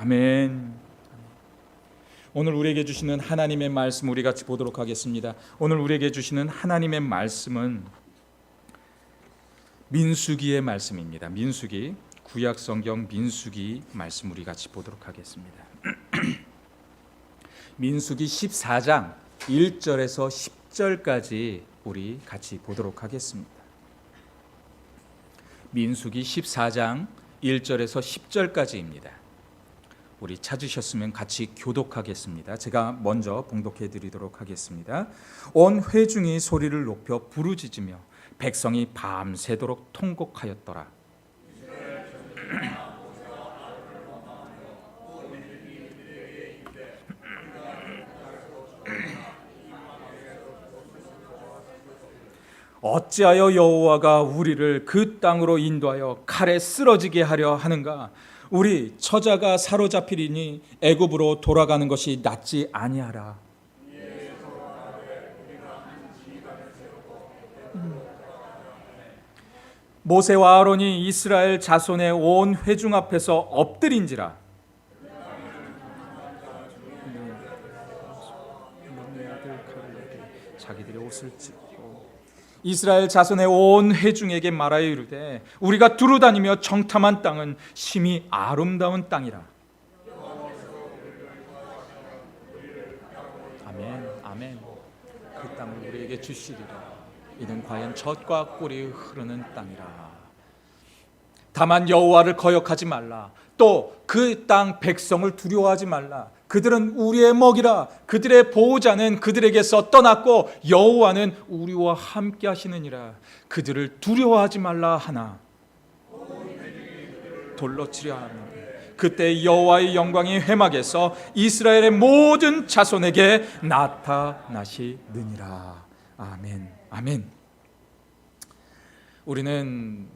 아멘. 오늘 우리에게 주시는 하나님의 말씀 우리 같이 보도록 하겠습니다. 오늘 우리에게 주시는 하나님의 말씀은 민수기의 말씀입니다. 민수기, 구약 성경 민수기 말씀 우리 같이 보도록 하겠습니다. 민수기 14장 1절에서 10절까지 우리 같이 보도록 하겠습니다. 민수기 14장 1절에서 10절까지입니다. 우리 찾으셨으면 같이 교독하겠습니다. 제가 먼저 봉독해 드리도록 하겠습니다. 온 회중이 소리를 높여 부르짖으며 백성이 밤새도록 통곡하였더라. 어찌하여 여호와가 우리를 그 땅으로 인도하여 칼에 쓰러지게 하려 하는가? 우리 처자가 사로잡히리니 애굽으로 돌아가는 것이 낫지 아니하라. 모세와 아론이 이스라엘 자손의 온 회중 앞에서 엎드린지라. 자기들의 옷을 찢고 이스라엘 자손의 온 회중에게 말하여 이르되 우리가 두루다니며 정탐한 땅은 심히 아름다운 땅이라. 아멘, 아멘. 그 땅을 우리에게 주시리라. 이는 과연 젖과 꿀이 흐르는 땅이라. 다만 여호와를 거역하지 말라. 또 그 땅 백성을 두려워하지 말라. 그들은 우리의 먹이라. 그들의 보호자는 그들에게서 떠났고 여호와는 우리와 함께 하시느니라. 그들을 두려워하지 말라 하나 돌로 치려 하는데 그때 여호와의 영광이 회막에서 이스라엘의 모든 자손에게 나타나시느니라. 아멘, 아멘. 우리는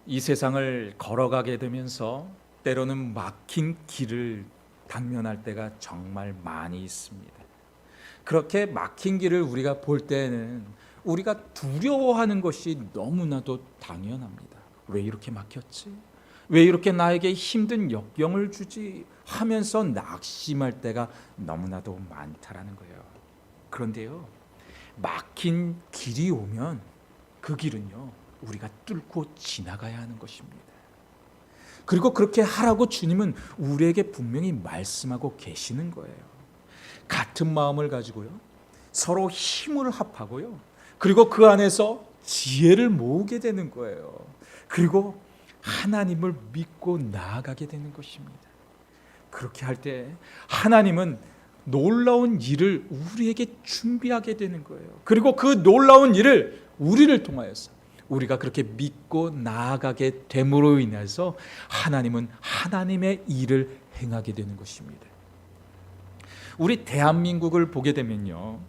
이 세상을 걸어가게 되면서 때로는 막힌 길을 당면할 때가 정말 많이 있습니다. 그렇게 막힌 길을 우리가 볼 때는 우리가 두려워하는 것이 너무나도 당연합니다. 왜 이렇게 막혔지? 왜 이렇게 나에게 힘든 역경을 주지? 하면서 낙심할 때가 너무나도 많다라는 거예요. 그런데요, 막힌 길이 오면 그 길은요, 우리가 뚫고 지나가야 하는 것입니다. 그리고 그렇게 하라고 주님은 우리에게 분명히 말씀하고 계시는 거예요. 같은 마음을 가지고요, 서로 힘을 합하고요, 그리고 그 안에서 지혜를 모으게 되는 거예요. 그리고 하나님을 믿고 나아가게 되는 것입니다. 그렇게 할 때 하나님은 놀라운 일을 우리에게 준비하게 되는 거예요. 그리고 그 놀라운 일을 우리를 통하여서 우리가 그렇게 믿고 나아가게 됨으로 인해서 하나님은 하나님의 일을 행하게 되는 것입니다. 우리 대한민국을 보게 되면요,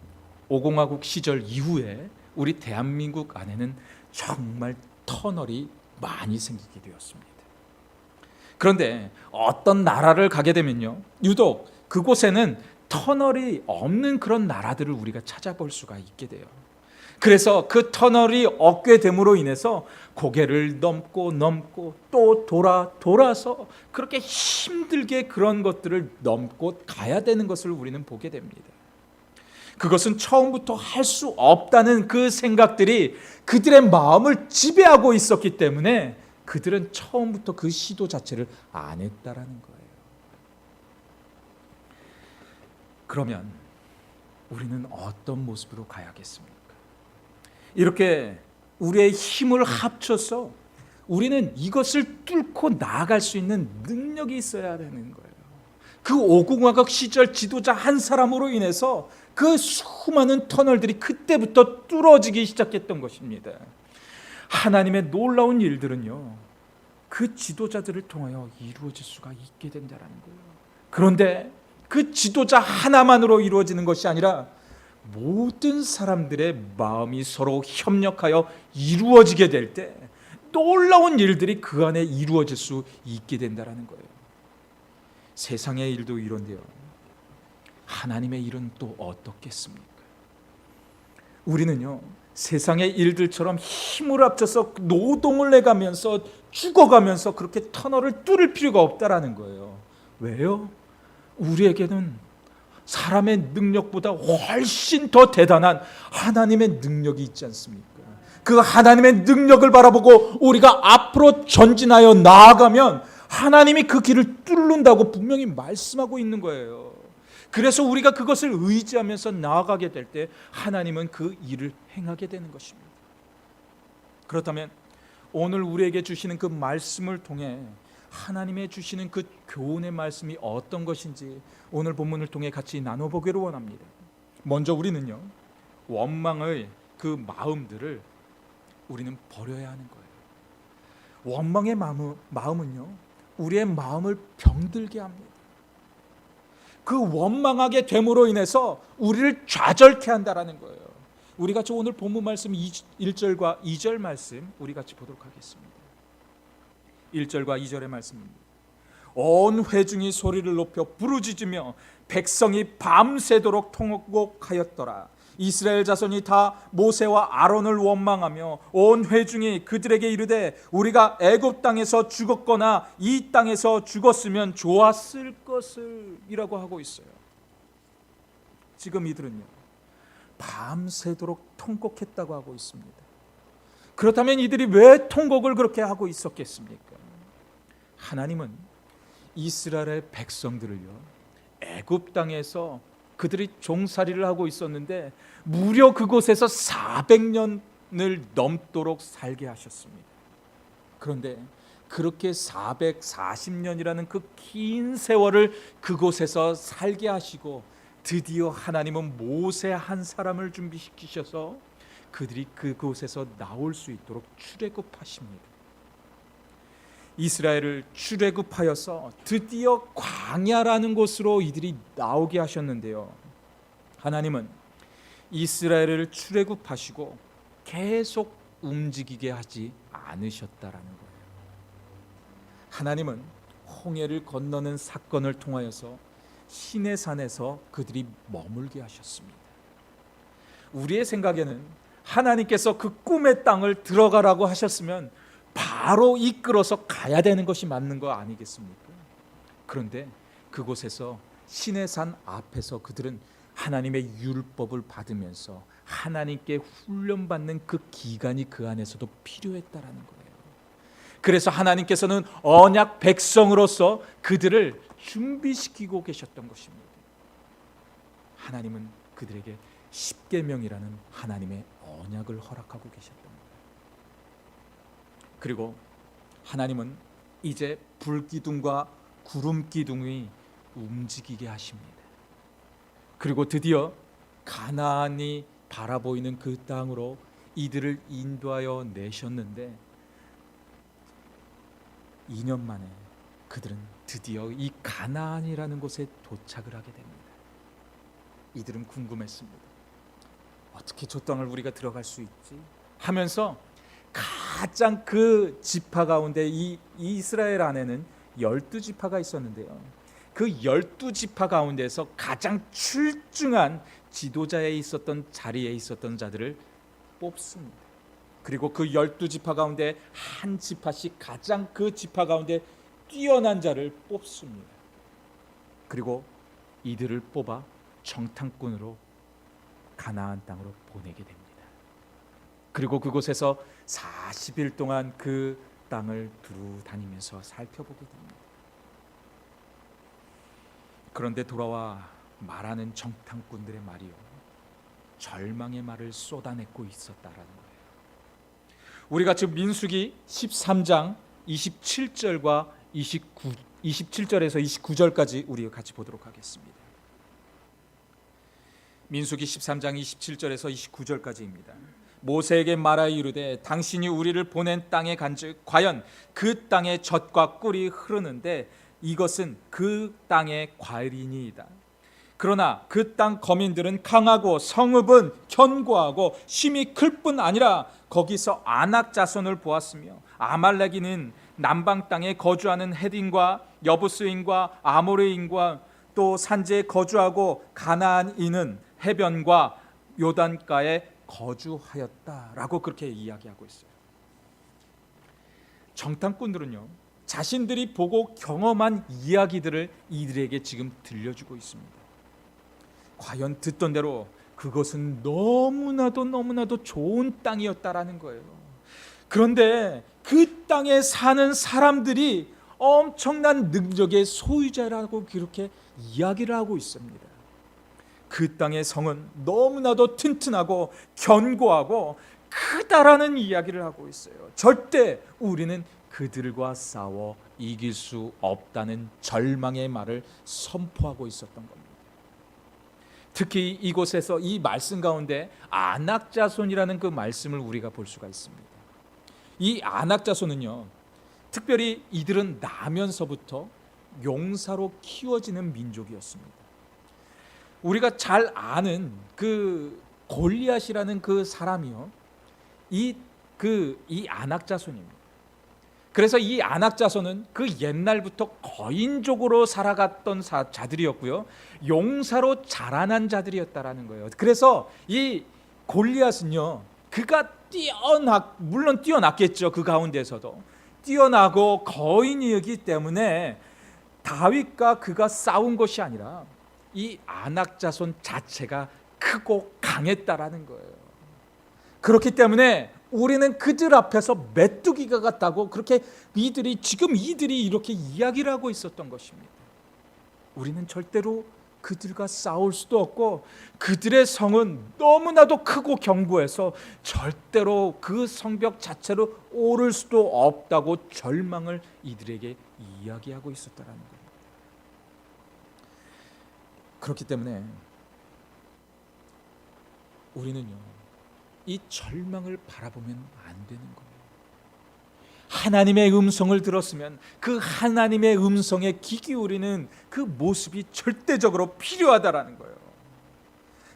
5공화국 시절 이후에 우리 대한민국 안에는 정말 터널이 많이 생기게 되었습니다. 그런데 어떤 나라를 가게 되면요, 유독 그곳에는 터널이 없는 그런 나라들을 우리가 찾아볼 수가 있게 돼요. 그래서 그 터널이 없게 됨으로 인해서 고개를 넘고 또 돌아서 그렇게 힘들게 그런 것들을 넘고 가야 되는 것을 우리는 보게 됩니다. 그것은 처음부터 할 수 없다는 그 생각들이 그들의 마음을 지배하고 있었기 때문에 그들은 처음부터 그 시도 자체를 안 했다라는 거예요. 그러면 우리는 어떤 모습으로 가야겠습니까? 이렇게 우리의 힘을 합쳐서 우리는 이것을 뚫고 나아갈 수 있는 능력이 있어야 되는 거예요. 그 5공화국 시절 지도자 한 사람으로 인해서 그 수많은 터널들이 그때부터 뚫어지기 시작했던 것입니다. 하나님의 놀라운 일들은요, 그 지도자들을 통하여 이루어질 수가 있게 된다는 거예요. 그런데 그 지도자 하나만으로 이루어지는 것이 아니라 모든 사람들의 마음이 서로 협력하여 이루어지게 될 때 놀라운 일들이 그 안에 이루어질 수 있게 된다는 거예요. 세상의 일도 이런데요, 하나님의 일은 또 어떻겠습니까? 우리는요, 세상의 일들처럼 힘을 합쳐서 노동을 해가면서 죽어가면서 그렇게 터널을 뚫을 필요가 없다라는 거예요. 왜요? 우리에게는 사람의 능력보다 훨씬 더 대단한 하나님의 능력이 있지 않습니까? 그 하나님의 능력을 바라보고 우리가 앞으로 전진하여 나아가면 하나님이 그 길을 뚫는다고 분명히 말씀하고 있는 거예요. 그래서 우리가 그것을 의지하면서 나아가게 될 때 하나님은 그 일을 행하게 되는 것입니다. 그렇다면 오늘 우리에게 주시는 그 말씀을 통해 하나님의 주시는 그 교훈의 말씀이 어떤 것인지 오늘 본문을 통해 같이 나눠보기를 원합니다. 먼저 우리는요, 원망의 그 마음들을 우리는 버려야 하는 거예요. 원망의 마음은요, 우리의 마음을 병들게 합니다. 그 원망하게 됨으로 인해서 우리를 좌절케 한다라는 거예요. 우리 같이 오늘 본문 말씀 1절과 2절 말씀 우리 같이 보도록 하겠습니다. 1절과 2절의 말씀입니다. 온 회중이 소리를 높여 부르짖으며 백성이 밤새도록 통곡하였더라. 이스라엘 자손이 다 모세와 아론을 원망하며 온 회중이 그들에게 이르되 우리가 애굽 땅에서 죽었거나 이 땅에서 죽었으면 좋았을 것을 이라고 하고 있어요. 지금 이들은요, 밤새도록 통곡했다고 하고 있습니다. 그렇다면 이들이 왜 통곡을 그렇게 하고 있었겠습니까? 하나님은 이스라엘의 백성들을요, 애굽 땅에서 그들이 종살이를 하고 있었는데 무려 그곳에서 400년을 넘도록 살게 하셨습니다. 그런데 그렇게 440년이라는 그 긴 세월을 그곳에서 살게 하시고 드디어 하나님은 모세 한 사람을 준비시키셔서 그들이 그곳에서 나올 수 있도록 출애굽하십니다. 이스라엘을 출애굽하여서 드디어 광야라는 곳으로 이들이 나오게 하셨는데요, 하나님은 이스라엘을 출애굽하시고 계속 움직이게 하지 않으셨다라는 거예요. 하나님은 홍해를 건너는 사건을 통하여서 시내산에서 그들이 머물게 하셨습니다. 우리의 생각에는 하나님께서 그 꿈의 땅을 들어가라고 하셨으면 바로 이끌어서 가야 되는 것이 맞는 거 아니겠습니까? 그런데 그곳에서 시내산 앞에서 그들은 하나님의 율법을 받으면서 하나님께 훈련받는 그 기간이 그 안에서도 필요했다라는 거예요. 그래서 하나님께서는 언약 백성으로서 그들을 준비시키고 계셨던 것입니다. 하나님은 그들에게 십계명이라는 하나님의 언약을 허락하고 계셨던 거예요. 그리고 하나님은 이제 불기둥과 구름기둥이 움직이게 하십니다. 그리고 드디어 가나안이 바라보이는 그 땅으로 이들을 인도하여 내셨는데 2년 만에 그들은 드디어 이 가나안이라는 곳에 도착을 하게 됩니다. 이들은 궁금했습니다. 어떻게 저 땅을 우리가 들어갈 수 있지? 하면서 가장 그 지파 가운데 이 이스라엘 안에는 12지파가 있었는데요, 그 12지파 가운데서 가장 출중한 지도자에 있었던 자리에 있었던 자들을 뽑습니다. 그리고 그 12지파 가운데 한 지파씩 가장 그 지파 가운데 뛰어난 자를 뽑습니다. 그리고 이들을 뽑아 정탐꾼으로 가나안 땅으로 보내게 됩니다. 그리고 그곳에서 40일 동안 그 땅을 두루 다니면서 살펴보게 됩니다. 그런데 돌아와 말하는 정탐꾼들의 말이요, 절망의 말을 쏟아내고 있었다라는 거예요. 우리가 지금 민수기 13장 27절과 27절에서 29절까지 우리 같이 보도록 하겠습니다. 민수기 13장 27절에서 29절까지입니다. 모세에게 말하여 이르되 당신이 우리를 보낸 땅에 간즉 과연 그 땅에 젖과 꿀이 흐르는데 이것은 그 땅의 과일이니이다. 그러나 그 땅 거민들은 강하고 성읍은 견고하고 힘이 클 뿐 아니라 거기서 아낙 자손을 보았으며 아말렉인은 남방 땅에 거주하는 헤딘과 여부스인과 아모레인과 또 산지에 거주하고 가나안인은 해변과 요단가에 거주하였다라고 그렇게 이야기하고 있어요. 정탐꾼들은요, 자신들이 보고 경험한 이야기들을 이들에게 지금 들려주고 있습니다. 과연 듣던 대로 그것은 너무나도 좋은 땅이었다라는 거예요. 그런데 그 땅에 사는 사람들이 엄청난 능력의 소유자라고 그렇게 이야기를 하고 있습니다. 그 땅의 성은 너무나도 튼튼하고 견고하고 크다라는 이야기를 하고 있어요. 절대 우리는 그들과 싸워 이길 수 없다는 절망의 말을 선포하고 있었던 겁니다. 특히 이곳에서 이 말씀 가운데 안악자손이라는 그 말씀을 우리가 볼 수가 있습니다. 이 안악자손은요, 특별히 이들은 나면서부터 용사로 키워지는 민족이었습니다. 우리가 잘 아는 그 골리앗이라는 그 사람이요, 이 안악자손입니다. 그래서 이 안악자손은 그 옛날부터 거인족으로 살아갔던 자들이었고요, 용사로 자라난 자들이었다라는 거예요. 그래서 이 골리앗은요, 그가 물론 뛰어났겠죠. 그 가운데서도 뛰어나고 거인이었기 때문에 다윗과 그가 싸운 것이 아니라 이 안악자손 자체가 크고 강했다라는 거예요. 그렇기 때문에 우리는 그들 앞에서 메뚜기가 같다고 그렇게 이들이 이렇게 이야기를 하고 있었던 것입니다. 우리는 절대로 그들과 싸울 수도 없고 그들의 성은 너무나도 크고 견고해서 절대로 그 성벽 자체로 오를 수도 없다고 절망을 이들에게 이야기하고 있었다라는 거예요. 그렇기 때문에 우리는요, 이 절망을 바라보면 안 되는 거예요. 하나님의 음성을 들었으면 그 하나님의 음성에 귀 기울이는 그 모습이 절대적으로 필요하다라는 거예요.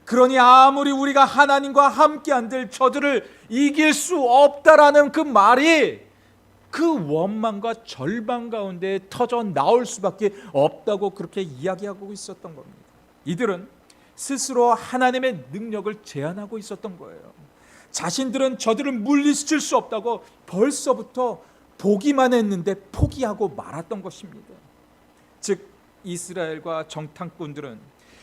그러니 아무리 우리가 하나님과 함께 한들 저들을 이길 수 없다라는 그 말이 그 원망과 절망 가운데 터져 나올 수밖에 없다고 그렇게 이야기하고 있었던 겁니다. 이들은 스스로 하나님의 능력을 제한하고 있었던 거예요. 자신들은 저들을 물리칠 수 없다고 벌써부터 보기만 했는데 포기하고 말았던 것입니다. 즉 이스라엘과 정탐꾼들은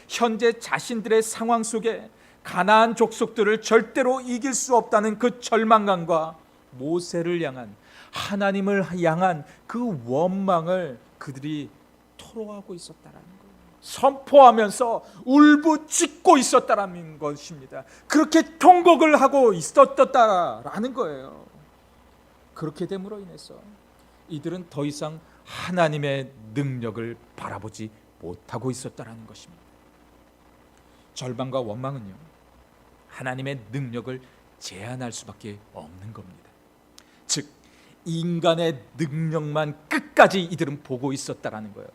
현재 자신들의 상황 속에 가나안 족속들을 절대로 이길 수 없다는 그 절망감과 모세를 향한, 하나님을 향한 그 원망을 그들이 토로하고 있었다라는 거예요. 선포하면서 울부짖고 있었다라는 것입니다. 그렇게 통곡을 하고 있었다라는 거예요. 그렇게 됨으로 인해서 이들은 더 이상 하나님의 능력을 바라보지 못하고 있었다라는 것입니다. 절망과 원망은요, 하나님의 능력을 제한할 수밖에 없는 겁니다. 즉 인간의 능력만 끝까지 이들은 보고 있었다라는 거예요.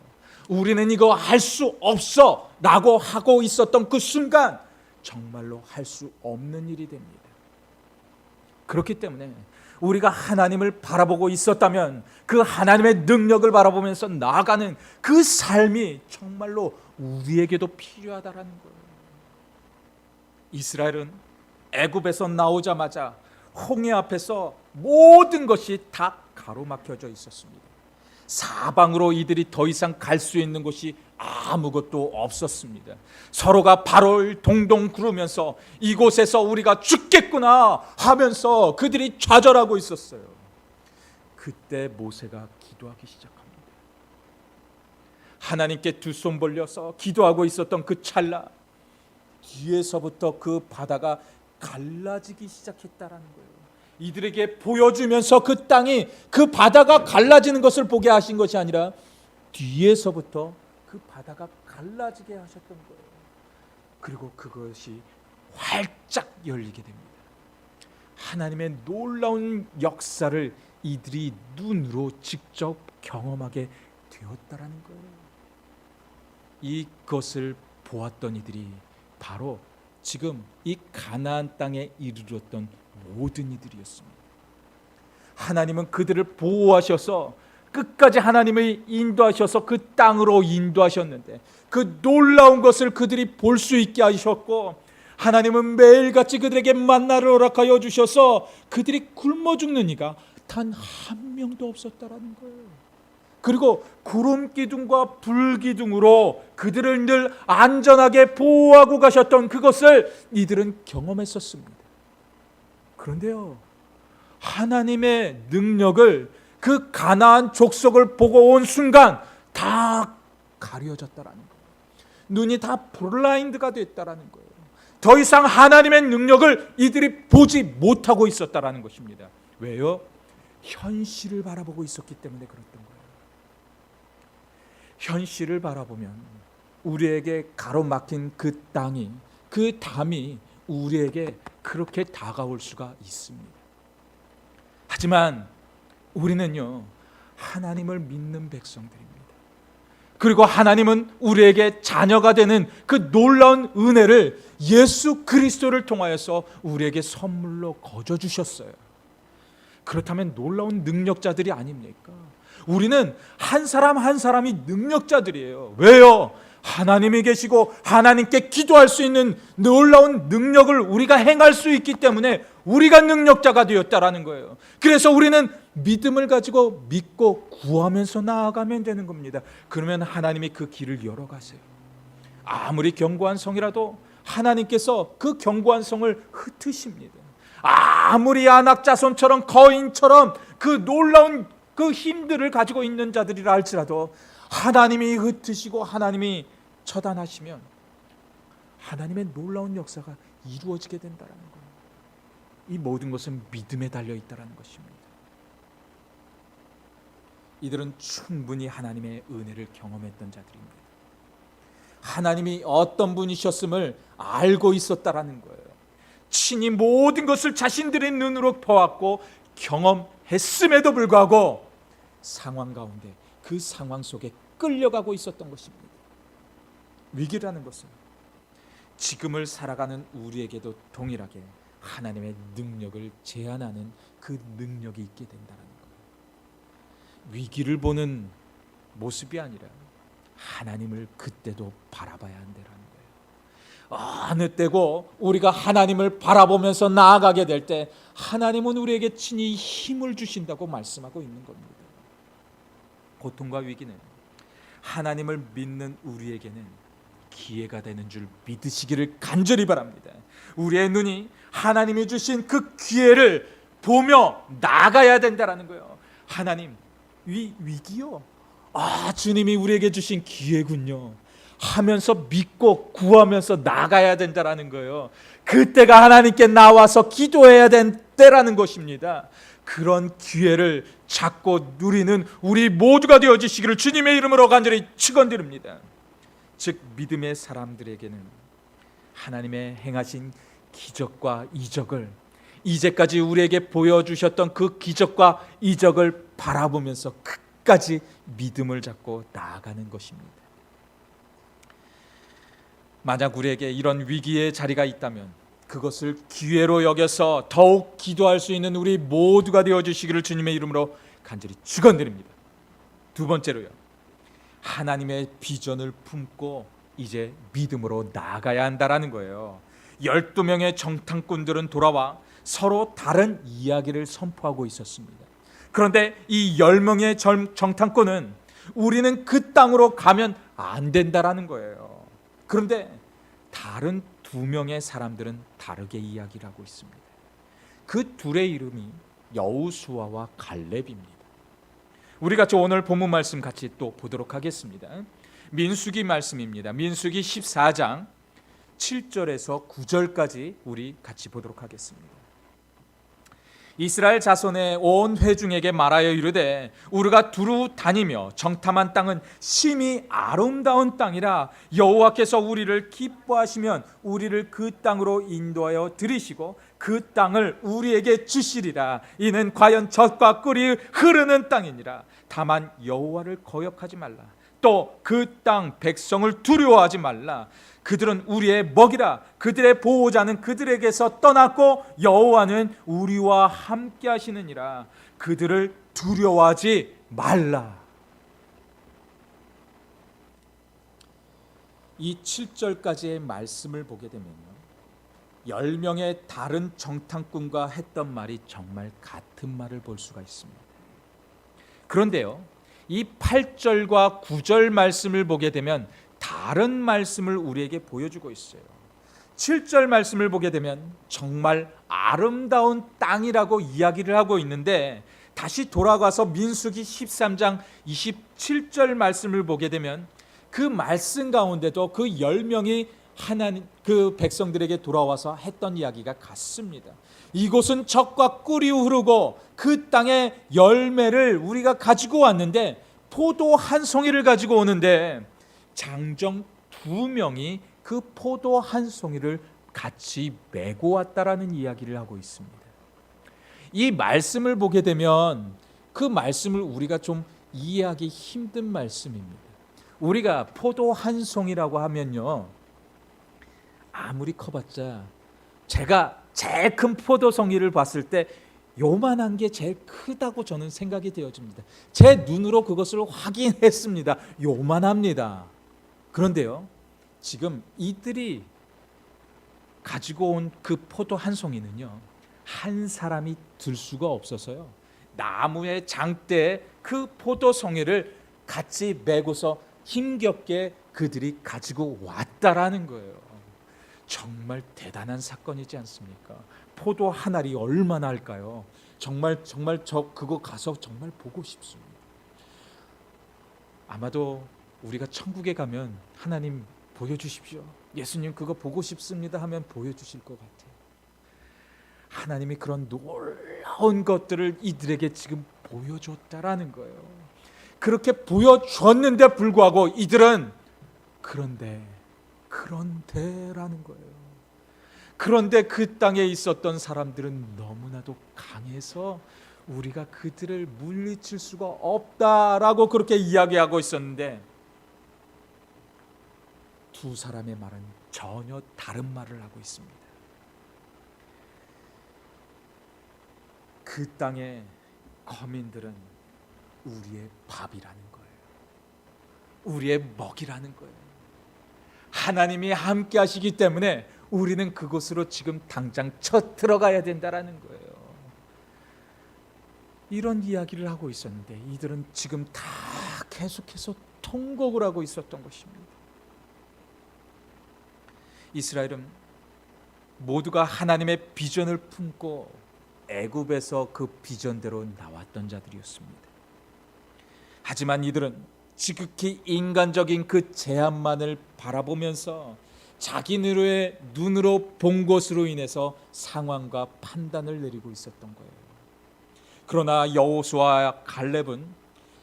우리는 이거 할 수 없어 라고 하고 있었던 그 순간 정말로 할 수 없는 일이 됩니다. 그렇기 때문에 우리가 하나님을 바라보고 있었다면 그 하나님의 능력을 바라보면서 나아가는 그 삶이 정말로 우리에게도 필요하다라는 거예요. 이스라엘은 애굽에서 나오자마자 홍해 앞에서 모든 것이 다 가로막혀져 있었습니다. 사방으로 이들이 더 이상 갈 수 있는 곳이 아무것도 없었습니다. 서로가 발을 동동 구르면서 이곳에서 우리가 죽겠구나 하면서 그들이 좌절하고 있었어요. 그때 모세가 기도하기 시작합니다. 하나님께 두 손 벌려서 기도하고 있었던 그 찰나, 뒤에서부터 그 바다가 갈라지기 시작했다라는 거예요. 이들에게 보여주면서 그 땅이, 그 바다가 갈라지는 것을 보게 하신 것이 아니라 뒤에서부터 그 바다가 갈라지게 하셨던 거예요. 그리고 그것이 활짝 열리게 됩니다. 하나님의 놀라운 역사를 이들이 눈으로 직접 경험하게 되었다라는 거예요. 이것을 보았던 이들이 바로 지금 이 가나안 땅에 이르렀던 모든 이들이었습니다. 하나님은 그들을 보호하셔서 끝까지 하나님을 인도하셔서 그 땅으로 인도하셨는데 그 놀라운 것을 그들이 볼 수 있게 하셨고, 하나님은 매일같이 그들에게 만나를 허락하여 주셔서 그들이 굶어 죽는 이가 단 한 명도 없었다라는 거예요. 그리고 구름 기둥과 불 기둥으로 그들을 늘 안전하게 보호하고 가셨던 그것을 이들은 경험했었습니다. 그런데요, 하나님의 능력을 그 가나안 족속을 보고 온 순간 다 가려졌다라는 거예요. 눈이 다 블라인드가 됐다라는 거예요. 더 이상 하나님의 능력을 이들이 보지 못하고 있었다라는 것입니다. 왜요? 현실을 바라보고 있었기 때문에 그랬던 거예요. 현실을 바라보면 우리에게 가로막힌 그 땅이, 그 담이 우리에게 그렇게 다가올 수가 있습니다. 하지만 우리는요, 하나님을 믿는 백성들입니다. 그리고 하나님은 우리에게 자녀가 되는 그 놀라운 은혜를 예수 그리스도를 통하여서 우리에게 선물로 거저 주셨어요. 그렇다면 놀라운 능력자들이 아닙니까? 우리는 한 사람 한 사람이 능력자들이에요. 왜요? 하나님이 계시고 하나님께 기도할 수 있는 놀라운 능력을 우리가 행할 수 있기 때문에 우리가 능력자가 되었다라는 거예요. 그래서 우리는 믿음을 가지고 믿고 구하면서 나아가면 되는 겁니다. 그러면 하나님이 그 길을 열어가세요. 아무리 견고한 성이라도 하나님께서 그 견고한 성을 흩으십니다. 아무리 안악자손처럼 거인처럼 그 놀라운 그 힘들을 가지고 있는 자들이라 할지라도 하나님이 흩으시고 하나님이 처단하시면 하나님의 놀라운 역사가 이루어지게 된다는 거예요. 이 모든 것은 믿음에 달려 있다는 것입니다. 이들은 충분히 하나님의 은혜를 경험했던 자들입니다. 하나님이 어떤 분이셨음을 알고 있었다라는 거예요. 친히 모든 것을 자신들의 눈으로 보았고 경험했음에도 불구하고 상황 가운데 그 상황 속에 끌려가고 있었던 것입니다. 위기라는 것은 지금을 살아가는 우리에게도 동일하게 하나님의 능력을 제한하는 그 능력이 있게 된다는 거예요. 위기를 보는 모습이 아니라 하나님을 그때도 바라봐야 한다는 거예요. 어느 때고 우리가 하나님을 바라보면서 나아가게 될 때 하나님은 우리에게 친히 힘을 주신다고 말씀하고 있는 겁니다. 고통과 위기는 하나님을 믿는 우리에게는 기회가 되는 줄 믿으시기를 간절히 바랍니다. 우리의 눈이 하나님이 주신 그 기회를 보며 나아가야 된다는 거예요. 하나님, 위기요? 주님이 우리에게 주신 기회군요 하면서 믿고 구하면서 나가야 된다는 거예요. 그때가 하나님께 나와서 기도해야 된 때라는 것입니다. 그런 기회를 잡고 누리는 우리 모두가 되어주시기를 주님의 이름으로 간절히 축원드립니다. 즉 믿음의 사람들에게는 하나님의 행하신 기적과 이적을 이제까지 우리에게 보여주셨던 그 기적과 이적을 바라보면서 끝까지 믿음을 잡고 나아가는 것입니다. 만약 우리에게 이런 위기의 자리가 있다면 그것을 기회로 여겨서 더욱 기도할 수 있는 우리 모두가 되어주시기를 주님의 이름으로 간절히 축원드립니다. 두 번째로요, 하나님의 비전을 품고 이제 믿음으로 나아가야 한다라는 거예요. 12명의 정탐꾼들은 돌아와 서로 다른 이야기를 선포하고 있었습니다. 그런데 이 10명의 정탐꾼은 우리는 그 땅으로 가면 안 된다라는 거예요. 그런데 다른 2명의 사람들은 다르게 이야기를 하고 있습니다. 그 둘의 이름이 여호수아와 갈렙입니다. 우리 같이 오늘 본문 말씀 같이 또 보도록 하겠습니다. 민수기 말씀입니다. 민수기 14장 7절에서 9절까지 우리 같이 보도록 하겠습니다. 이스라엘 자손의 온 회중에게 말하여 이르되 우리가 두루 다니며 정탐한 땅은 심히 아름다운 땅이라 여호와께서 우리를 기뻐하시면 우리를 그 땅으로 인도하여 들이시고 그 땅을 우리에게 주시리라. 이는 과연 젖과 꿀이 흐르는 땅이니라. 다만 여호와를 거역하지 말라. 또 그 땅 백성을 두려워하지 말라. 그들은 우리의 먹이라. 그들의 보호자는 그들에게서 떠났고 여호와는 우리와 함께 하시느니라. 그들을 두려워하지 말라. 이 7절까지의 말씀을 보게 되면요, 10명의 다른 정탐꾼과 했던 말이 정말 같은 말을 볼 수가 있습니다. 그런데요, 이 8절과 9절 말씀을 보게 되면 다른 말씀을 우리에게 보여주고 있어요. 7절 말씀을 보게 되면 정말 아름다운 땅이라고 이야기를 하고 있는데, 다시 돌아가서 민수기 13장 27절 말씀을 보게 되면 그 말씀 가운데도 그 10명이 하나님 그 백성들에게 돌아와서 했던 이야기가 같습니다. 이곳은 젖과 꿀이 흐르고 그 땅의 열매를 우리가 가지고 왔는데, 포도 한 송이를 가지고 오는데 장정 2명이 그 포도 한 송이를 같이 메고 왔다라는 이야기를 하고 있습니다. 이 말씀을 보게 되면 그 말씀을 우리가 좀 이해하기 힘든 말씀입니다. 우리가 포도 한 송이라고 하면요, 아무리 커봤자 제가 제일 큰 포도 송이를 봤을 때 요만한 게 제일 크다고 저는 생각이 되어집니다. 제 눈으로 그것을 확인했습니다. 요만합니다. 그런데요, 지금 이들이 가지고 온 그 포도 한 송이는요, 한 사람이 들 수가 없어서요, 나무의 장대에 그 포도 송이를 같이 메고서 힘겹게 그들이 가지고 왔다라는 거예요. 정말 대단한 사건이지 않습니까? 포도 한 알이 얼마나 할까요? 정말 저 그거 가서 정말 보고 싶습니다. 아마도 우리가 천국에 가면 하나님 보여주십시오, 예수님 그거 보고 싶습니다 하면 보여주실 것 같아요. 하나님이 그런 놀라운 것들을 이들에게 지금 보여줬다라는 거예요. 그렇게 보여줬는데 불구하고 이들은 그런데라는 거예요. 그런데 그 땅에 있었던 사람들은 너무나도 강해서 우리가 그들을 물리칠 수가 없다라고 그렇게 이야기하고 있었는데, 두 사람의 말은 전혀 다른 말을 하고 있습니다. 그 땅의 거민들은 우리의 밥이라는 거예요. 우리의 먹이라는 거예요. 하나님이 함께 하시기 때문에 우리는 그곳으로 지금 당장 쳐 들어가야 된다라는 거예요. 이런 이야기를 하고 있었는데 이들은 지금 다 계속해서 통곡을 하고 있었던 것입니다. 이스라엘은 모두가 하나님의 비전을 품고 애굽에서 그 비전대로 나왔던 자들이었습니다. 하지만 이들은 지극히 인간적인 그 제한만을 바라보면서 자기 눈으로 본 것으로 인해서 상황과 판단을 내리고 있었던 거예요. 그러나 여호수아와 갈렙은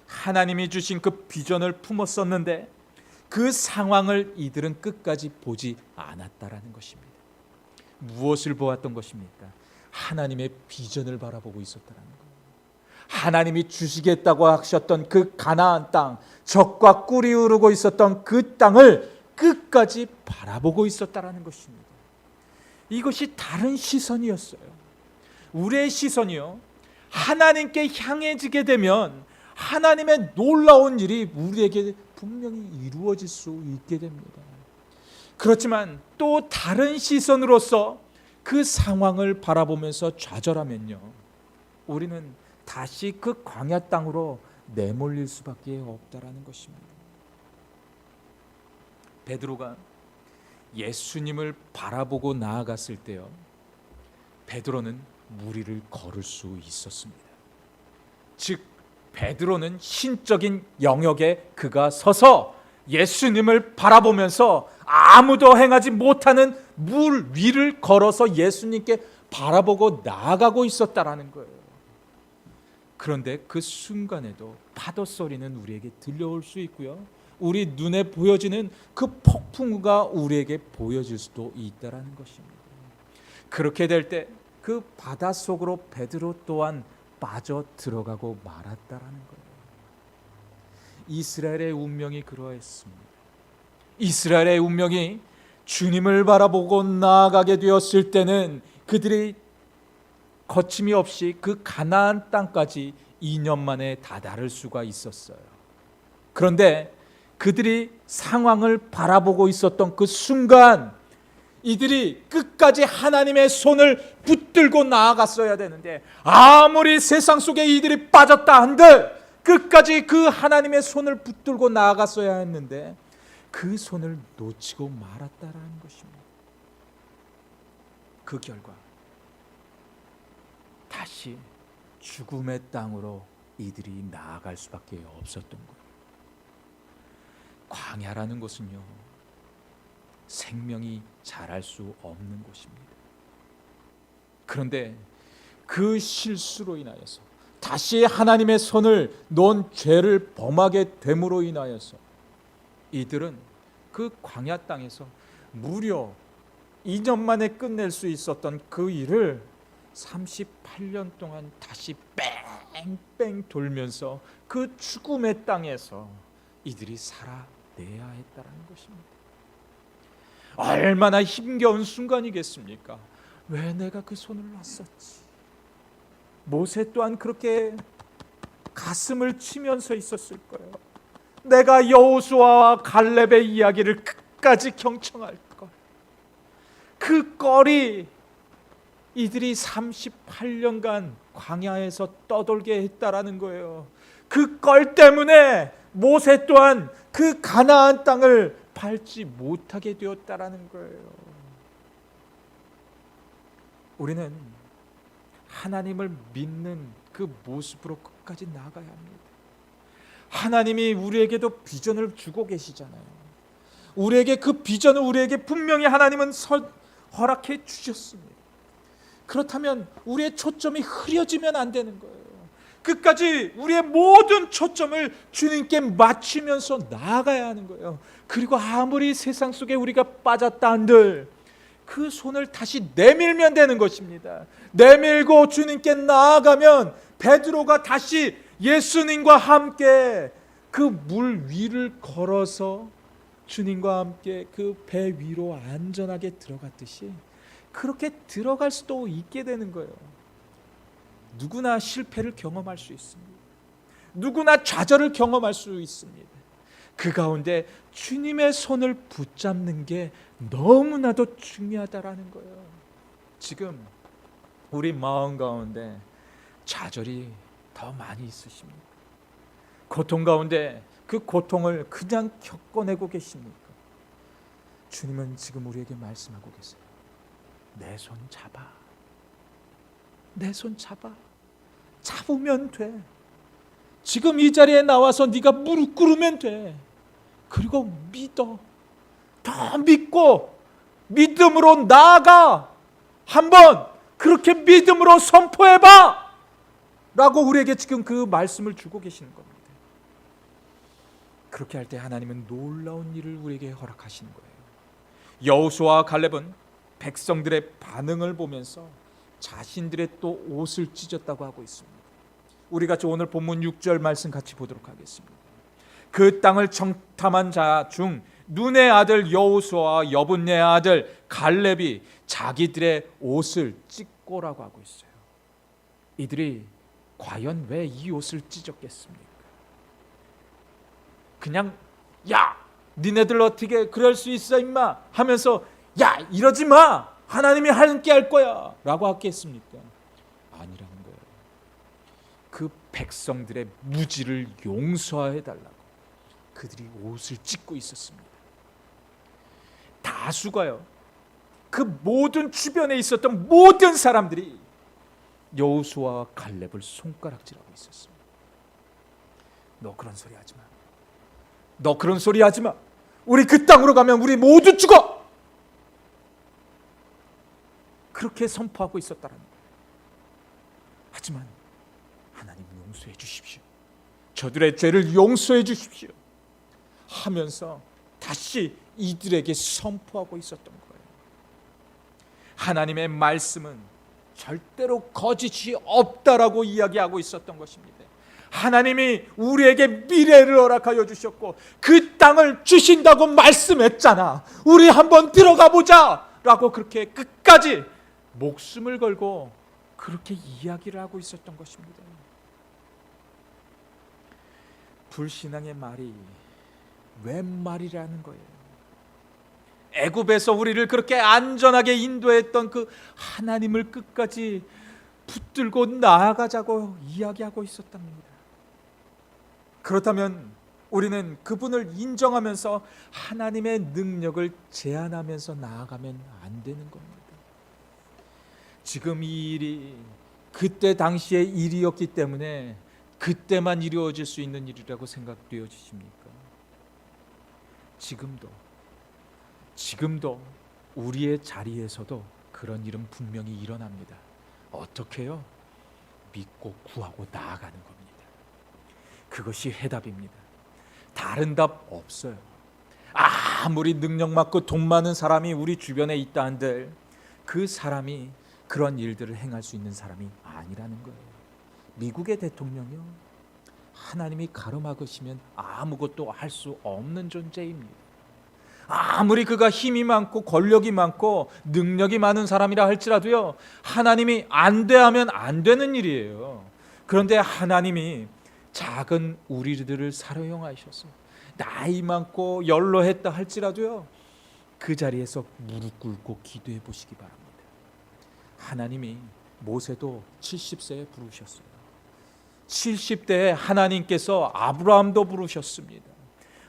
하나님이 주신 그 비전을 품었었는데 그 상황을 이들은 끝까지 보지 않았다라는 것입니다. 무엇을 보았던 것입니까? 하나님의 비전을 바라보고 있었다는 거예요. 하나님이 주시겠다고 하셨던 그 가나안 땅, 젖과 꿀이 흐르고 있었던 그 땅을 끝까지 바라보고 있었다라는 것입니다. 이것이 다른 시선이었어요. 우리의 시선이요, 하나님께 향해지게 되면 하나님의 놀라운 일이 우리에게 분명히 이루어질 수 있게 됩니다. 그렇지만 또 다른 시선으로서 그 상황을 바라보면서 좌절하면요, 우리는 다시 그 광야 땅으로 내몰릴 수밖에 없다라는 것입니다. 베드로가 예수님을 바라보고 나아갔을 때요, 베드로는 무리를 걸을 수 있었습니다. 즉 베드로는 신적인 영역에 그가 서서 예수님을 바라보면서 아무도 행하지 못하는 물 위를 걸어서 예수님께 바라보고 나아가고 있었다라는 거예요. 그런데 그 순간에도 파도 소리는 우리에게 들려올 수 있고요, 우리 눈에 보여지는 그 폭풍우가 우리에게 보여질 수도 있다라는 것입니다. 그렇게 될 때 그 바닷속으로 베드로 또한 빠져 들어가고 말았다라는 거예요. 이스라엘의 운명이 그러했습니다. 이스라엘의 운명이 주님을 바라보고 나아가게 되었을 때는 그들이 거침이 없이 그 가나안 땅까지 2년 만에 다다를 수가 있었어요. 그런데 그들이 상황을 바라보고 있었던 그 순간 이들이 끝까지 하나님의 손을 붙들고 나아갔어야 되는데, 아무리 세상 속에 이들이 빠졌다 한들 끝까지 그 하나님의 손을 붙들고 나아갔어야 했는데 그 손을 놓치고 말았다라는 것입니다. 그 결과 다시 죽음의 땅으로 이들이 나아갈 수밖에 없었던 거예요. 광야라는 곳은요, 생명이 자랄 수 없는 곳입니다. 그런데 그 실수로 인하여서 다시 하나님의 손을 놓은 죄를 범하게 됨으로 인하여서 이들은 그 광야 땅에서 무려 2년 만에 끝낼 수 있었던 그 일을 38년 동안 다시 뺑뺑 돌면서 그 죽음의 땅에서 이들이 살아내야 했다는 것입니다. 얼마나 힘겨운 순간이겠습니까? 왜 내가 그 손을 놨었지? 모세 또한 그렇게 가슴을 치면서 있었을 거예요. 내가 여호수아와 갈렙의 이야기를 끝까지 경청할 걸. 그 꼴이 이들이 38년간 광야에서 떠돌게 했다라는 거예요. 그 꼴 때문에 모세 또한 그 가나안 땅을 밟지 못하게 되었다라는 거예요. 우리는 하나님을 믿는 그 모습으로 끝까지 나아가야 합니다. 하나님이 우리에게도 비전을 주고 계시잖아요. 우리에게 그 비전을 우리에게 분명히 하나님은 허락해 주셨습니다. 그렇다면 우리의 초점이 흐려지면 안 되는 거예요. 끝까지 우리의 모든 초점을 주님께 맞추면서 나아가야 하는 거예요. 그리고 아무리 세상 속에 우리가 빠졌다 한들 그 손을 다시 내밀면 되는 것입니다. 내밀고 주님께 나아가면 베드로가 다시 예수님과 함께 그 물 위를 걸어서 주님과 함께 그 배 위로 안전하게 들어갔듯이 그렇게 들어갈 수도 있게 되는 거예요. 누구나 실패를 경험할 수 있습니다. 누구나 좌절을 경험할 수 있습니다. 그 가운데 주님의 손을 붙잡는 게 너무나도 중요하다라는 거예요. 지금 우리 마음 가운데 좌절이 더 많이 있으십니까? 고통 가운데 그 고통을 그냥 겪어내고 계십니까? 주님은 지금 우리에게 말씀하고 계세요. 내 손 잡아. 내 손 잡아. 잡으면 돼. 지금 이 자리에 나와서 네가 무릎 꿇으면 돼. 그리고 믿어. 더 믿고 믿음으로 나아가. 한번 그렇게 믿음으로 선포해봐 라고 우리에게 지금 그 말씀을 주고 계시는 겁니다. 그렇게 할 때 하나님은 놀라운 일을 우리에게 허락하시는 거예요. 여호수아와 갈렙은 백성들의 반응을 보면서 자신들의 또 옷을 찢었다고 하고 있습니다. 우리 같이 오늘 본문 6절 말씀 같이 보도록 하겠습니다. 그 땅을 정탐한 자 중 눈의 아들 여호수아와 여분의 아들 갈렙이 자기들의 옷을 찢고라고 하고 있어요. 이들이 과연 왜 이 옷을 찢었겠습니까? 그냥 야 니네들 어떻게 그럴 수 있어 임마 하면서 야 이러지 마 하나님이 함께 할 거야 라고 하겠습니까? 아니라는 거예요. 그 백성들의 무지를 용서해 달라고 그들이 옷을 찢고 있었습니다. 다수가요, 그 모든 주변에 있었던 모든 사람들이 여호수아와 갈렙을 손가락질하고 있었습니다. 너 그런 소리 하지 마. 너 그런 소리 하지 마. 우리 그 땅으로 가면 우리 모두 죽어. 그렇게 선포하고 있었다는 거예요. 하지만 하나님 용서해 주십시오. 저들의 죄를 용서해 주십시오 하면서 다시 이들에게 선포하고 있었던 거예요. 하나님의 말씀은 절대로 거짓이 없다라고 이야기하고 있었던 것입니다. 하나님이 우리에게 미래를 허락하여 주셨고 그 땅을 주신다고 말씀했잖아. 우리 한번 들어가 보자 라고 그렇게 끝까지 목숨을 걸고 그렇게 이야기를 하고 있었던 것입니다. 불신앙의 말이 웬 말이라는 거예요. 애굽에서 우리를 그렇게 안전하게 인도했던 그 하나님을 끝까지 붙들고 나아가자고 이야기하고 있었답니다. 그렇다면 우리는 그분을 인정하면서 하나님의 능력을 제한하면서 나아가면 안 되는 겁니다. 지금 이 일이 그때 당시의 일이었기 때문에 그때만 이루어질 수 있는 일이라고 생각되어지십니까? 지금도 우리의 자리에서도 그런 일은 분명히 일어납니다. 어떻게 해요? 믿고 구하고 나아가는 겁니다. 그것이 해답입니다. 다른 답 없어요. 아무리 능력 많고 돈 많은 사람이 우리 주변에 있다 한들 그 사람이 그런 일들을 행할 수 있는 사람이 아니라는 거예요. 미국의 대통령이요, 하나님이 가로막으시면 아무것도 할 수 없는 존재입니다. 아무리 그가 힘이 많고 권력이 많고 능력이 많은 사람이라 할지라도요, 하나님이 안 돼 하면 안 되는 일이에요. 그런데 하나님이 작은 우리들을 사용하셔서 나이 많고 연로했다 할지라도요, 그 자리에서 무릎 꿇고 기도해 보시기 바랍니다. 하나님이 모세도 70세에 부르셨어요. 70대에 하나님께서 아브라함도 부르셨습니다.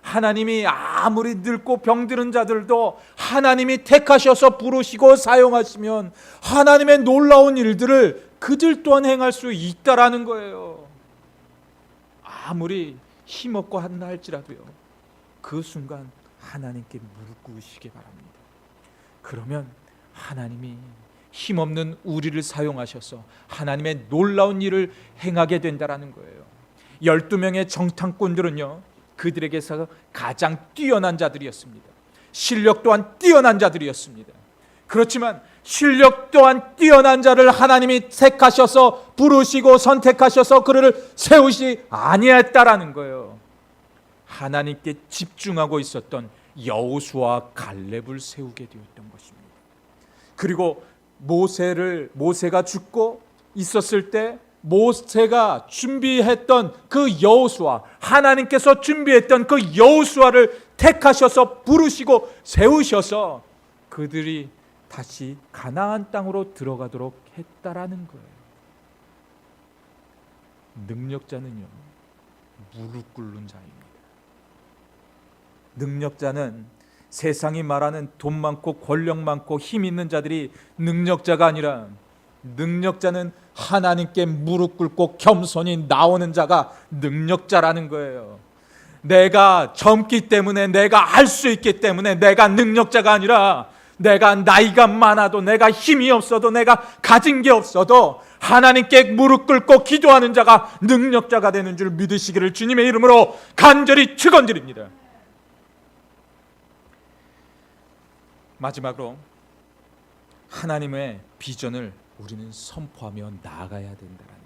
하나님이 아무리 늙고 병드는 자들도 하나님이 택하셔서 부르시고 사용하시면 하나님의 놀라운 일들을 그들 또한 행할 수 있다라는 거예요. 아무리 힘없고 한다 할지라도요, 그 순간 하나님께 무릎 꿇으시기 바랍니다. 그러면 하나님이 힘없는 우리를 사용하셔서 하나님의 놀라운 일을 행하게 된다라는 거예요. 12명의 정탐꾼들은요, 그들에게서 가장 뛰어난 자들이었습니다. 실력 또한 뛰어난 자들이었습니다. 그렇지만 실력 또한 뛰어난 자를 하나님이 택하셔서 부르시고 선택하셔서 그를 세우시 아니했다라는 거예요. 하나님께 집중하고 있었던 여호수아와 갈렙을 세우게 되었던 것입니다. 그리고 모세가 죽고 있었을 때 모세가 준비했던 그 여호수아, 하나님께서 준비했던 그 여호수아를 택하셔서 부르시고 세우셔서 그들이 다시 가나안 땅으로 들어가도록 했다라는 거예요. 능력자는요, 무릎 꿇는 자입니다. 능력자는 세상이 말하는 돈 많고 권력 많고 힘 있는 자들이 능력자가 아니라, 능력자는 하나님께 무릎 꿇고 겸손히 나오는 자가 능력자라는 거예요. 내가 젊기 때문에, 내가 할 수 있기 때문에 내가 능력자가 아니라, 내가 나이가 많아도, 내가 힘이 없어도, 내가 가진 게 없어도 하나님께 무릎 꿇고 기도하는 자가 능력자가 되는 줄 믿으시기를 주님의 이름으로 간절히 축원드립니다. 마지막으로 하나님의 비전을 우리는 선포하며 나아가야 된다는 거예요.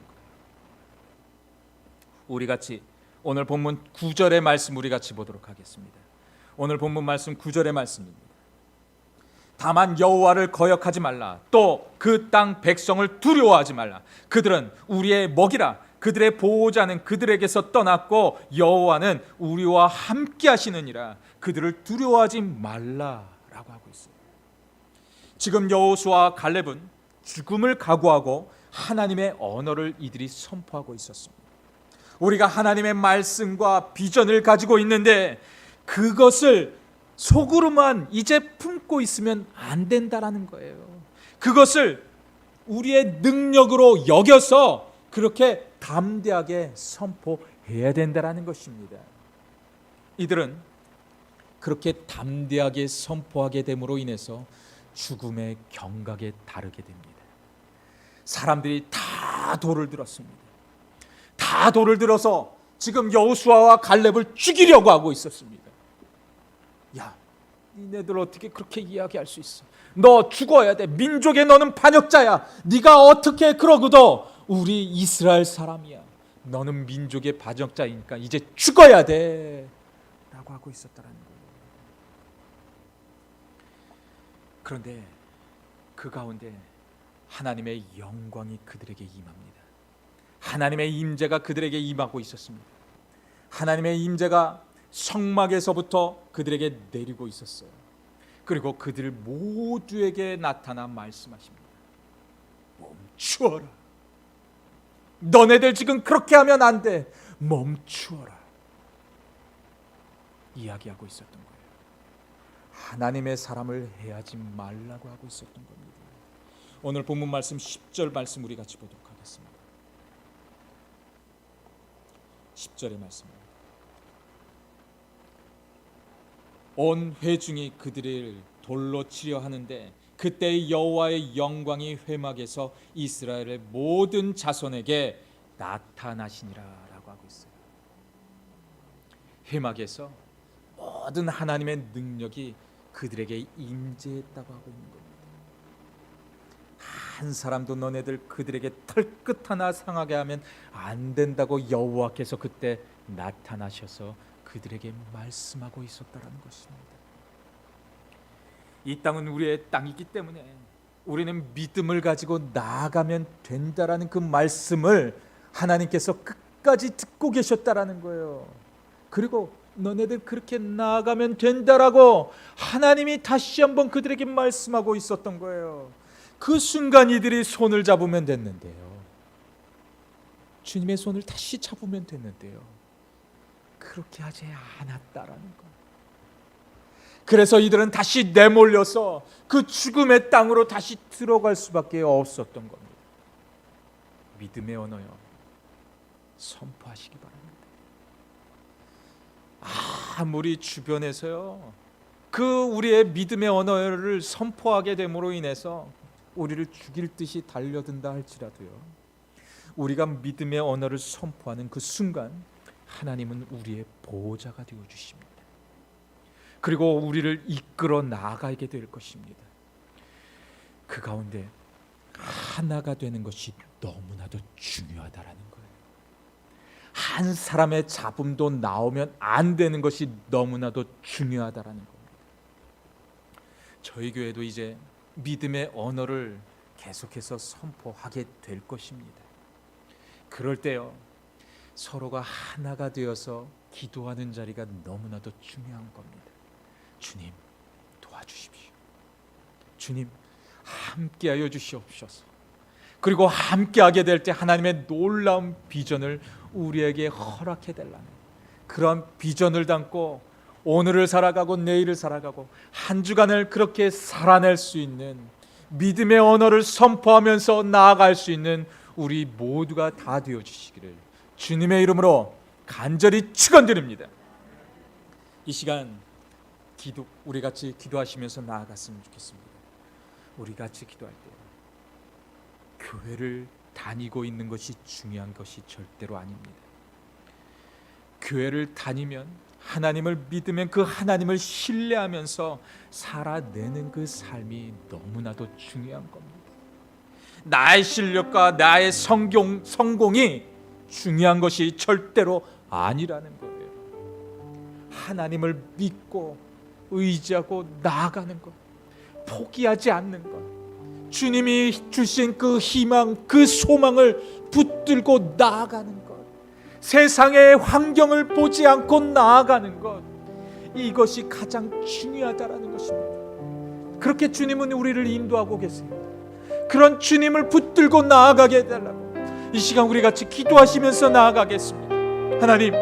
우리 같이 오늘 본문 9절의 말씀 우리 같이 보도록 하겠습니다. 오늘 본문 말씀 9절의 말씀입니다. 다만 여호와를 거역하지 말라. 또 그 땅 백성을 두려워하지 말라. 그들은 우리의 먹이라. 그들의 보호자는 그들에게서 떠났고 여호와는 우리와 함께 하시느니라. 그들을 두려워하지 말라라고 하고 있어요. 지금 여호수아와 갈렙은 죽음을 각오하고 하나님의 언어를 이들이 선포하고 있었습니다. 우리가 하나님의 말씀과 비전을 가지고 있는데 그것을 속으로만 이제 품고 있으면 안 된다라는 거예요. 그것을 우리의 능력으로 여겨서 그렇게 담대하게 선포해야 된다라는 것입니다. 이들은 그렇게 담대하게 선포하게 됨으로 인해서 죽음의 경각에 다르게 됩니다. 사람들이 다 돌을 들었습니다. 다 돌을 들어서 지금 여호수아와 갈렙을 죽이려고 하고 있었습니다. 야, 니네들 어떻게 그렇게 이야기할 수 있어? 너 죽어야 돼. 민족의 너는 반역자야. 네가 어떻게 그러고도 우리 이스라엘 사람이야. 너는 민족의 반역자이니까 이제 죽어야 돼 라고 하고 있었다는 거예요. 그런데 그 가운데 하나님의 영광이 그들에게 임합니다. 하나님의 임재가 그들에게 임하고 있었습니다. 하나님의 임재가 성막에서부터 그들에게 내리고 있었어요. 그리고 그들 모두에게 나타나 말씀하십니다. 멈추어라. 너네들 지금 그렇게 하면 안 돼. 멈추어라. 이야기하고 있었던 거예요. 하나님의 사람을 해하지 말라고 하고 있었던 겁니다. 오늘 본문 말씀 10절 말씀 우리 같이 보도록 하겠습니다. 10절의 말씀입니다. 온 회중이 그들을 돌로 치려 하는데 그때 여호와의 영광이 회막에서 이스라엘의 모든 자손에게 나타나시니라 라고 하고 있어요. 회막에서 모든 하나님의 능력이 그들에게 임재했다고 하고 있는 겁니다. 한 사람도 너네들 그들에게 털끝 하나 상하게 하면 안 된다고 여호와께서 그때 나타나셔서 그들에게 말씀하고 있었다라는 것입니다. 이 땅은 우리의 땅이기 때문에 우리는 믿음을 가지고 나아가면 된다라는 그 말씀을 하나님께서 끝까지 듣고 계셨다라는 거예요. 그리고 너네들 그렇게 나아가면 된다라고 하나님이 다시 한번 그들에게 말씀하고 있었던 거예요. 그 순간 이들이 손을 잡으면 됐는데요. 주님의 손을 다시 잡으면 됐는데요. 그렇게 하지 않았다라는 거. 그래서 이들은 다시 내몰려서 그 죽음의 땅으로 다시 들어갈 수밖에 없었던 겁니다. 믿음의 언어요. 선포하시기 바랍니다. 아무리 주변에서요 그 우리의 믿음의 언어를 선포하게 됨으로 인해서 우리를 죽일 듯이 달려든다 할지라도요, 우리가 믿음의 언어를 선포하는 그 순간 하나님은 우리의 보호자가 되어 주십니다. 그리고 우리를 이끌어 나가게 될 것입니다. 그 가운데 하나가 되는 것이 너무나도 중요하다라는 거예요. 한 사람의 잡음도 나오면 안 되는 것이 너무나도 중요하다라는 겁니다. 저희 교회도 이제 믿음의 언어를 계속해서 선포하게 될 것입니다. 그럴 때요, 서로가 하나가 되어서 기도하는 자리가 너무나도 중요한 겁니다. 주님 도와주십시오. 주님 함께하여 주시옵소서. 그리고 함께하게 될 때 하나님의 놀라운 비전을 우리에게 허락해 달라는 그런 비전을 담고 오늘을 살아가고 내일을 살아가고 한 주간을 그렇게 살아낼 수 있는 믿음의 언어를 선포하면서 나아갈 수 있는 우리 모두가 다 되어 주시기를 주님의 이름으로 간절히 축원드립니다. 이 시간 우리 같이 기도하시면서 나아갔으면 좋겠습니다. 우리 같이 기도할 때 교회를 다니고 있는 것이 중요한 것이 절대로 아닙니다. 교회를 다니면 하나님을 믿으면 그 하나님을 신뢰하면서 살아내는 그 삶이 너무나도 중요한 겁니다. 나의 실력과 나의 성공이 중요한 것이 절대로 아니라는 거예요. 하나님을 믿고 의지하고 나아가는 것, 포기하지 않는 것, 주님이 주신 그 희망, 그 소망을 붙들고 나아가는 것, 세상의 환경을 보지 않고 나아가는 것, 이것이 가장 중요하다라는 것입니다. 그렇게 주님은 우리를 인도하고 계십니다. 그런 주님을 붙들고 나아가게 해달라고 이 시간 우리 같이 기도하시면서 나아가겠습니다. 하나님,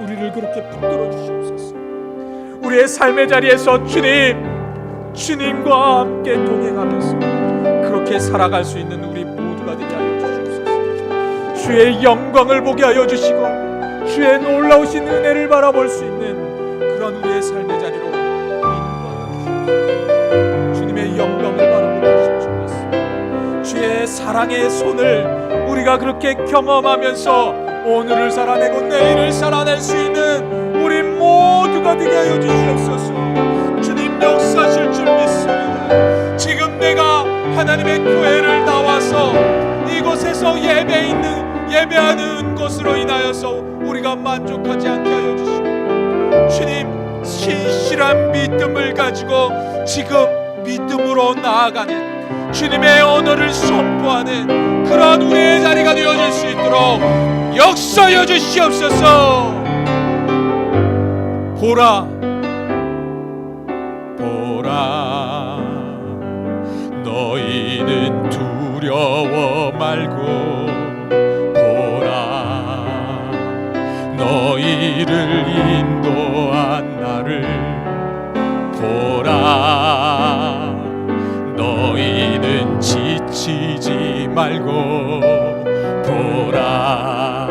우리를 그렇게 붙들어 주시옵소서. 우리의 삶의 자리에서 주님과 함께 동행하면서 그렇게 살아갈 수 있는 우리 모두가 되게 하여 주시옵소서. 주의 영광을 보게 하여 주시고 주의 놀라우신 은혜를 바라볼 수 있는 그런 우리의 삶의 자리로 인도하여 주시옵소서. 주님의 영광을 바라보게 하시옵소서. 주의 사랑의 손을 우리가 그렇게 경험하면서 오늘을 살아내고 내일을 살아낼 수 있는 우리 모두가 되게 하여 주시옵소서. 주님 역사하실 줄 믿습니다. 지금 내가 하나님의 교회를 나와서 이곳에서 예배하는 것으로 인하여서 우리가 만족하지 않게 하여 주시고 주님 신실한 믿음을 가지고 지금 믿음으로 나아가는 주님의 언어를 선포하는 그러한 우리의 자리가 되어질 수 있도록 역사하여 주시옵소서. 보라 너희는 두려워 말고 보라 너희를 인도하 보라 너희는 지치지 말고 보라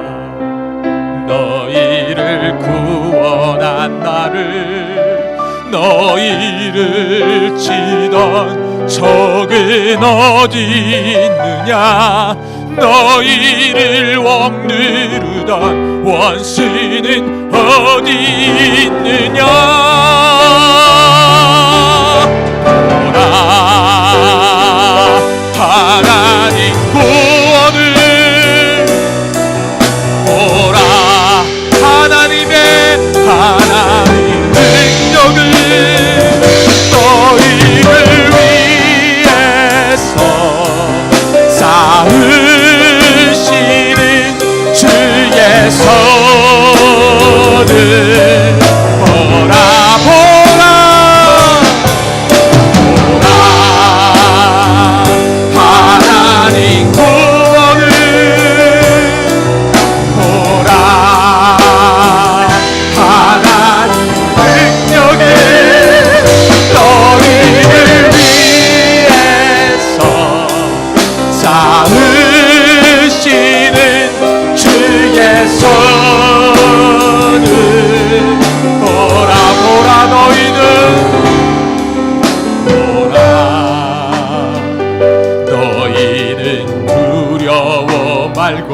너희를 구원한 나를 너희를 치던 적은 어디 있느냐 너희를 억누르던 원수는 어디 있느냐 보라 하나님 구원을 보라 하나님 능력을 너희를 위해서 쌓으시는 주의 손을 보라 보라 보라 하나님 구원을 보라 하나님 능력을 너희를 위해서 쌓으시는 주의 손을 보라 보라 너희는 두려워 말고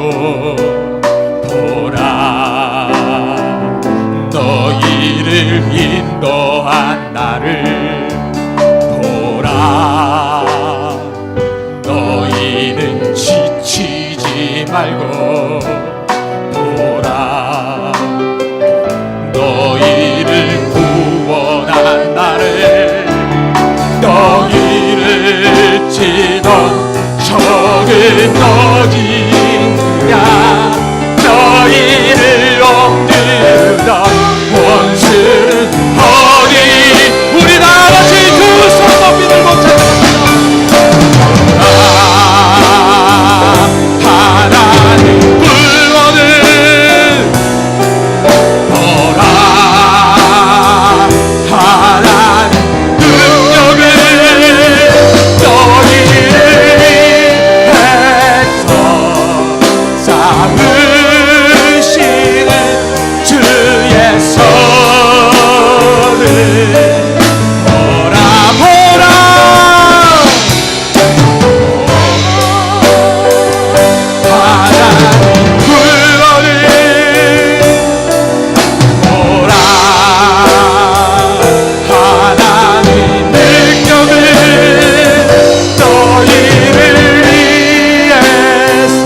보라 너희를 인도한 나를 보라 너희는 지치지 말고 보라 너희를 구원한 나를 너희를 치던 적은 어디 있느냐 너희를 억누르던 원수는 어디 우리 다같이 두 손 높이 들고 찾아갑니다 하나님 구원을 보라 하나님 능력을 너희를 위해서 쌓으시는 주의 손을 보라 보라 하나님 구원을 보라 하나님 능력을 너희를 위해서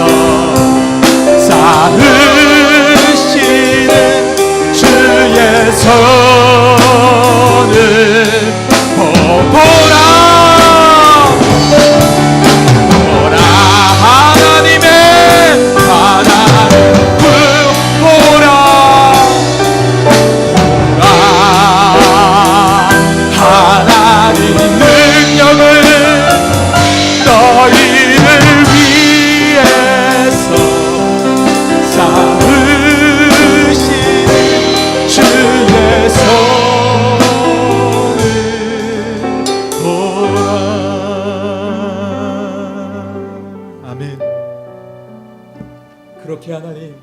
쌓으시는 주의 손을 보라 보라 하나님의 하나님 보라 하나님 능력을 너희를 위해서 쌓으시는 주의 손을 보라 아멘. 그렇게 하나님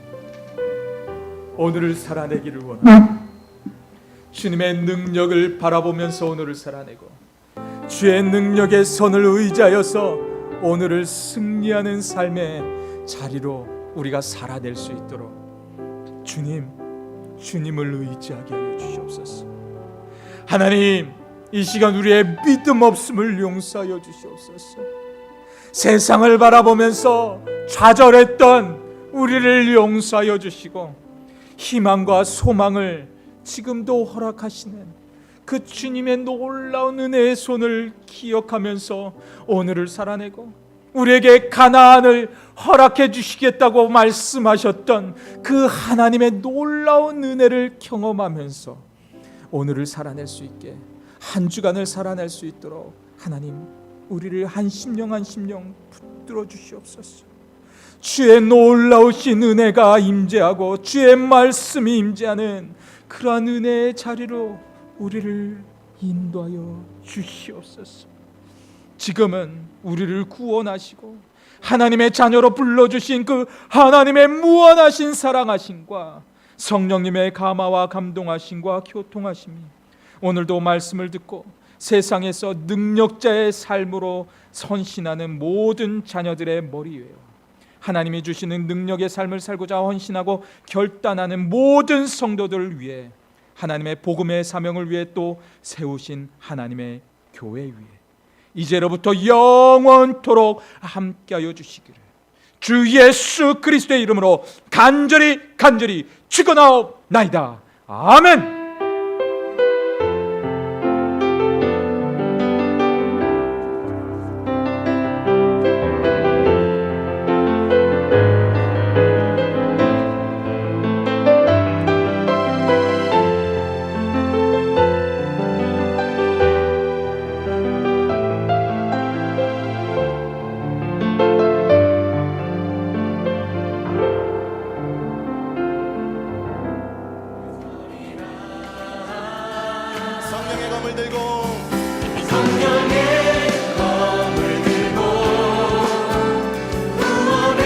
오늘을 살아내기를 원합니다. 주님의 능력을 바라보면서 오늘을 살아내고 주의 능력의 손을 의지하여서 오늘을 승리하는 삶의 자리로 우리가 살아낼 수 있도록 주님을 의지하게 하여 주시옵소서. 하나님 이 시간 우리의 믿음 없음을 용서하여 주시옵소서. 세상을 바라보면서 좌절했던 우리를 용서하여 주시고 희망과 소망을 지금도 허락하시는 그 주님의 놀라운 은혜의 손을 기억하면서 오늘을 살아내고 우리에게 가나안을 허락해 주시겠다고 말씀하셨던 그 하나님의 놀라운 은혜를 경험하면서 오늘을 살아낼 수 있게 한 주간을 살아낼 수 있도록 하나님 우리를 한 심령 한 심령 붙들어 주시옵소서. 주의 놀라우신 은혜가 임재하고 주의 말씀이 임재하는 그러한 은혜의 자리로 우리를 인도하여 주시옵소서. 지금은 우리를 구원하시고 하나님의 자녀로 불러주신 그 하나님의 무한하신 사랑하심과 성령님의 감화와 감동하심과 교통하심이 오늘도 말씀을 듣고 세상에서 능력자의 삶으로 선신하는 모든 자녀들의 머리 위에 하나님이 주시는 능력의 삶을 살고자 헌신하고 결단하는 모든 성도들을 위해 하나님의 복음의 사명을 위해 또 세우신 하나님의 교회 위에 이제로부터 영원토록 함께하여 주시기를 주 예수 그리스도의 이름으로 간절히 축원하옵나이다. 아멘. 성령의 검을 들고 구원의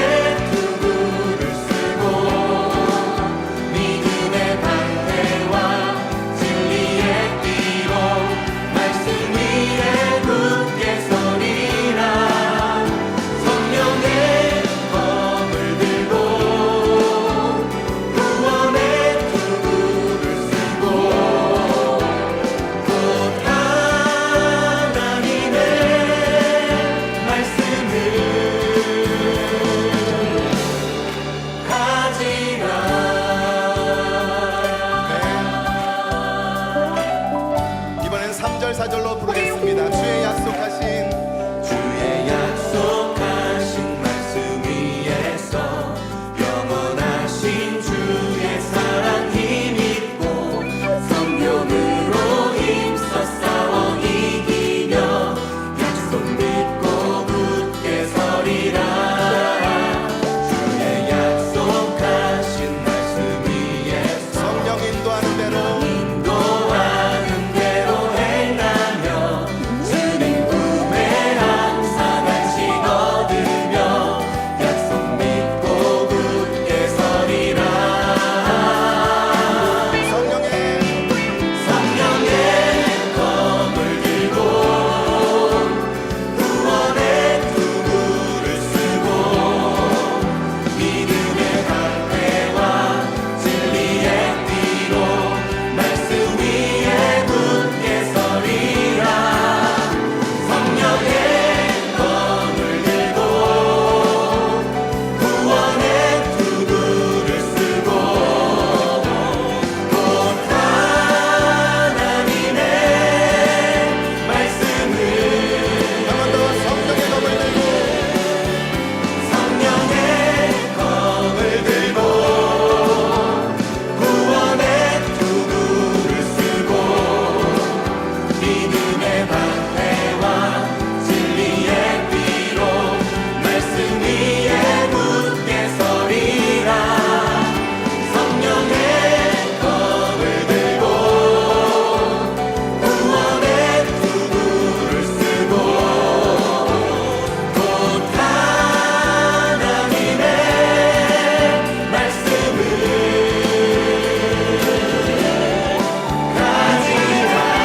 투구를 쓰고 믿음의 방패와 진리의 띠로 말씀 위에 굳게 서리라. 성령의 검을 들고 구원의 투구를 쓰고 이번엔 3절 4절로 부르겠습니다. 주의 약속하신